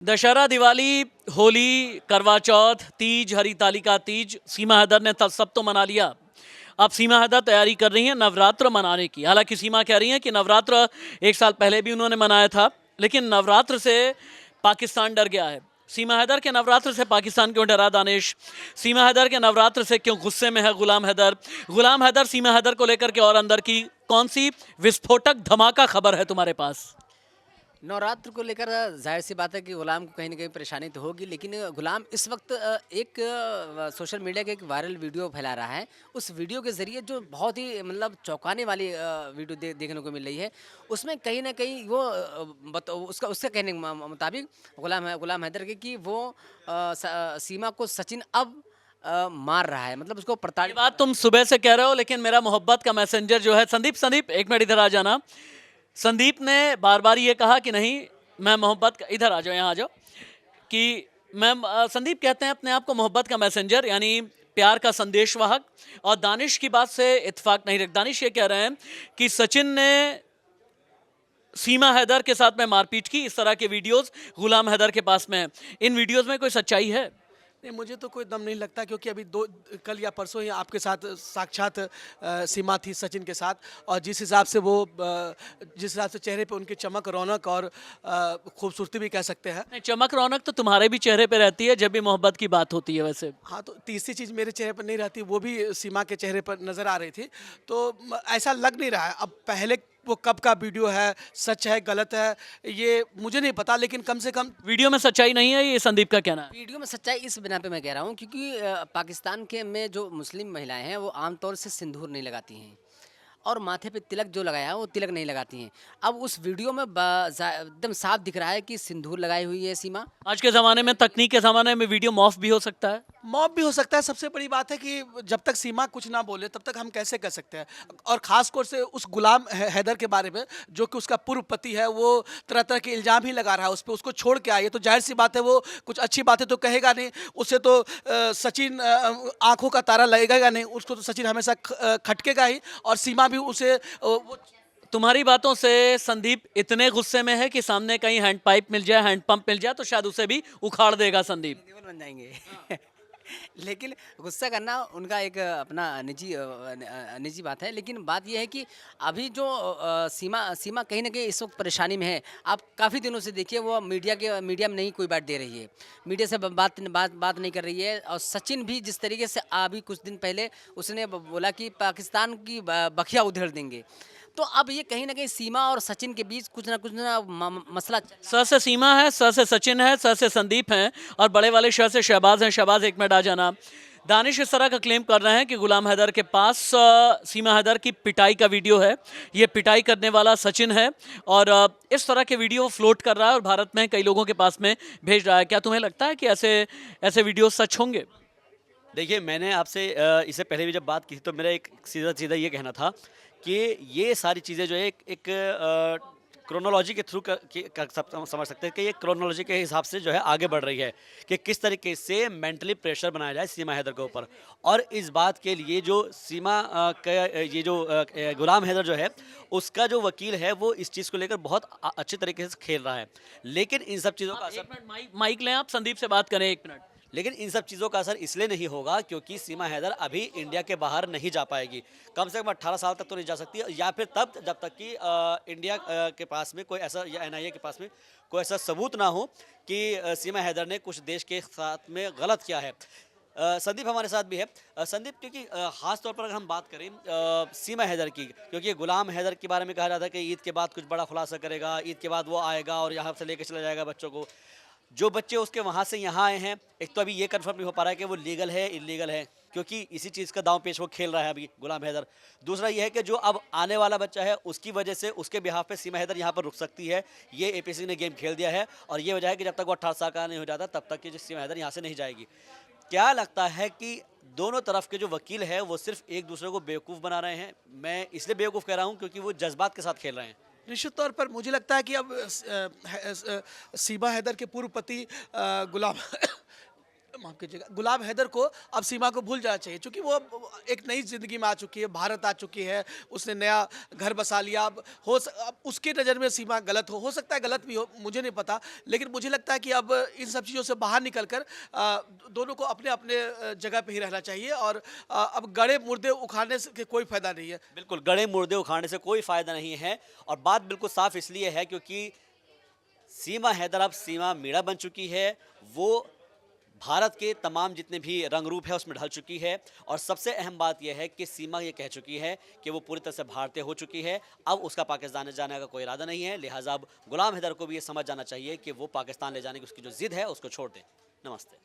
दशहरा, दिवाली, होली, करवा चौथ, तीज, हरितालिका तीज, सीमा हैदर ने सब तो मना लिया। अब सीमा हैदर तैयारी कर रही हैं नवरात्र मनाने की। हालांकि सीमा कह रही हैं कि नवरात्र एक साल पहले भी उन्होंने मनाया था, लेकिन नवरात्र से पाकिस्तान डर गया है। सीमा हैदर के नवरात्र से पाकिस्तान क्यों डरा दानिश? सीमा हैदर के नवरात्र से क्यों गुस्से में है गुलाम हैदर? गुलाम हैदर सीमा हैदर को लेकर के और अंदर की कौन सी विस्फोटक धमाका खबर है तुम्हारे पास? नवरात्र को लेकर ज़ाहिर सी बात है कि गुलाम को कहीं न कहीं परेशानी तो होगी, लेकिन गुलाम इस वक्त एक सोशल मीडिया के एक वायरल वीडियो फैला रहा है। उस वीडियो के ज़रिए जो बहुत ही मतलब चौंकाने वाली वीडियो देखने को मिल रही है, उसमें कहीं न कहीं वो उसका उसके कहने के मुताबिक गुलाम हैदर के कि वो सीमा को सचिन अब मार रहा है, मतलब उसको ये प्रताड़ित। बात तुम सुबह से कह रहे हो, लेकिन मेरा मोहब्बत का मैसेंजर जो है संदीप, संदीप एक मिनट इधर आ जाना। संदीप ने बार बार ये कहा कि नहीं, मैं मोहब्बत का, इधर आ जाओ, यहाँ आ जाओ, कि मैं संदीप कहते हैं अपने आप को मोहब्बत का मैसेंजर, यानी प्यार का संदेशवाहक। और दानिश की बात से इत्तेफाक नहीं रख। दानिश ये कह रहे हैं कि सचिन ने सीमा हैदर के साथ में मारपीट की। इस तरह के वीडियोस गुलाम हैदर के पास में है। इन वीडियोस में कोई सच्चाई है? नहीं, मुझे तो कोई दम नहीं लगता, क्योंकि अभी कल या परसों ही आपके साथ साक्षात सीमा थी सचिन के साथ, और जिस हिसाब से जिस हिसाब से चेहरे पे उनकी चमक, रौनक और खूबसूरती भी कह सकते हैं। नहीं, चमक रौनक तो तुम्हारे भी चेहरे पे रहती है जब भी मोहब्बत की बात होती है। वैसे हाँ, तो तीसरी चीज़ मेरे चेहरे पर नहीं रहती, वो भी सीमा के चेहरे पर नज़र आ रही थी। तो ऐसा लग नहीं रहा है। अब पहले वो कब का वीडियो है, सच है गलत है, ये मुझे नहीं पता, लेकिन कम से कम वीडियो में सच्चाई नहीं है, ये संदीप का कहना है। वीडियो में सच्चाई इस बिना पे मैं कह रहा हूँ क्योंकि पाकिस्तान के में जो मुस्लिम महिलाएं हैं वो आमतौर से सिंदूर नहीं लगाती हैं और माथे पे तिलक जो लगाया है वो तिलक नहीं लगाती हैं। अब उस वीडियो में एकदम साफ दिख रहा है कि सिंदूर लगाई हुई है सीमा। आज के ज़माने में, तकनीक के ज़माने में वीडियो मॉफ भी हो सकता है। मॉब भी हो सकता है। सबसे बड़ी बात है कि जब तक सीमा कुछ ना बोले तब तक हम कैसे कर सकते हैं। और ख़ास तौर से उस गुलाम हैदर के बारे में, जो कि उसका पूर्व पति है, वो तरह तरह के इल्ज़ाम ही लगा रहा है उस पर। उसको छोड़ के आए तो जाहिर सी बात है वो कुछ अच्छी बातें तो कहेगा नहीं। उसे तो सचिन आंखों का तारा लगेगा नहीं, उसको तो सचिन हमेशा खटकेगा ही। और सीमा भी उसे वो तुम्हारी बातों से संदीप इतने गुस्से में है कि सामने कहीं हैंड पाइप मिल जाए, हैंड पंप मिल जाए तो शायद उसे भी उखाड़ देगा संदीप। केवल बन जाएंगे लेकिन गुस्सा करना उनका एक अपना निजी बात है। लेकिन बात यह है कि अभी जो सीमा सीमा कहीं ना कहीं इस वक्त परेशानी में है। आप काफ़ी दिनों से देखिए वो मीडिया में नहीं कोई बात दे रही है, मीडिया से बात नहीं कर रही है। और सचिन भी जिस तरीके से अभी कुछ दिन पहले उसने बोला कि पाकिस्तान की बखिया उधेड़ देंगे, तो अब ये कहीं ना कहीं सीमा और सचिन के बीच कुछ ना मसला। स से सीमा है, स से सचिन है, स से संदीप हैं, और बड़े वाले श से शहबाज हैं। शहबाज एक मिनट आ जाना। दानिश इस तरह का क्लेम कर रहे हैं कि गुलाम हैदर के पास सीमा हैदर की पिटाई का वीडियो है। ये पिटाई करने वाला सचिन है, और इस तरह के वीडियो फ्लोट कर रहा है और भारत में कई लोगों के पास में भेज रहा है। क्या तुम्हें लगता है कि ऐसे ऐसे वीडियो सच होंगे? देखिए, मैंने आपसे इससे पहले भी जब बात की थी तो मेरा एक सीधा सीधा ये कहना था कि ये सारी चीज़ें जो है एक क्रोनोलॉजी के थ्रू समझ सकते हैं कि ये क्रोनोलॉजी के हिसाब से जो है आगे बढ़ रही है कि किस तरीके से मेंटली प्रेशर बनाया जाए सीमा हैदर के ऊपर। और इस बात के लिए जो सीमा ये जो गुलाम हैदर जो है उसका जो वकील है वो इस चीज़ को लेकर बहुत अच्छे तरीके से खेल रहा है। लेकिन इन सब चीज़ों का असर, एक मिनट माइक लें, आप संदीप से बात करें एक मिनट। लेकिन इन सब चीज़ों का असर इसलिए नहीं होगा क्योंकि सीमा हैदर अभी इंडिया के बाहर नहीं जा पाएगी। कम से कम 18 साल तक तो नहीं जा सकती, या फिर तब जब तक कि इंडिया के पास में कोई ऐसा, या एनआईए के पास में कोई ऐसा सबूत ना हो कि सीमा हैदर ने कुछ देश के साथ में गलत किया है। संदीप हमारे साथ भी है। संदीप, क्योंकि ख़ास तौर पर अगर हम बात करें सीमा हैदर की, क्योंकि गुलाम हैदर के बारे में कहा जाता है कि ईद के बाद कुछ बड़ा खुलासा करेगा, ईद के बाद वो आएगा और यहाँ से लेकर चला जाएगा बच्चों को। जो बच्चे उसके वहाँ से यहाँ आए हैं, एक तो अभी ये कंफर्म नहीं हो पा रहा है कि वो लीगल है इलीगल है, क्योंकि इसी चीज़ का दांव पेच वो खेल रहा है अभी गुलाम हैदर। दूसरा ये है कि जो अब आने वाला बच्चा है उसकी वजह से उसके बिहाफ पे सीमा हैदर यहाँ पर रुक सकती है। ये एपीसी ने गेम खेल दिया है, और ये वजह है कि जब तक वो 18 साल का नहीं हो जाता तब तक कि सीमा हैदर यहाँ से नहीं जाएगी। क्या लगता है कि दोनों तरफ के जो वकील है वो सिर्फ एक दूसरे को बेवकूफ़ बना रहे हैं? मैं इसलिए बेवकूफ़ कह रहा हूँ क्योंकि वो जज्बात के साथ खेल रहे हैं। निश्चित तौर पर मुझे लगता है कि अब सीमा हैदर के पूर्व पति गुलाम माफ कीजिएगा, गुलाम हैदर को अब सीमा को भूल जाना चाहिए, क्योंकि वो एक नई जिंदगी में आ चुकी है, भारत आ चुकी है, उसने नया घर बसा लिया। अब उसके नज़र में सीमा गलत हो सकता है, गलत भी हो, मुझे नहीं पता, लेकिन मुझे लगता है कि अब इन सब चीज़ों से बाहर निकल कर दोनों को अपने अपने जगह पे ही रहना चाहिए, और अब गड़े मुर्दे उखाड़ने से कोई फायदा नहीं है। बिल्कुल, गड़े मुर्दे उखाड़ने से कोई फायदा नहीं है, और बात बिल्कुल साफ इसलिए है क्योंकि सीमा हैदर अब सीमा मीणा बन चुकी है। वो भारत के तमाम जितने भी रंग रूप है उसमें ढल चुकी है, और सबसे अहम बात यह है कि सीमा ये कह चुकी है कि वो पूरी तरह से भारतीय हो चुकी है। अब उसका पाकिस्तान जाने का कोई इरादा नहीं है, लिहाजा अब गुलाम हैदर को भी ये समझ जाना चाहिए कि वो पाकिस्तान ले जाने की उसकी जो जिद है उसको छोड़ दें। नमस्ते।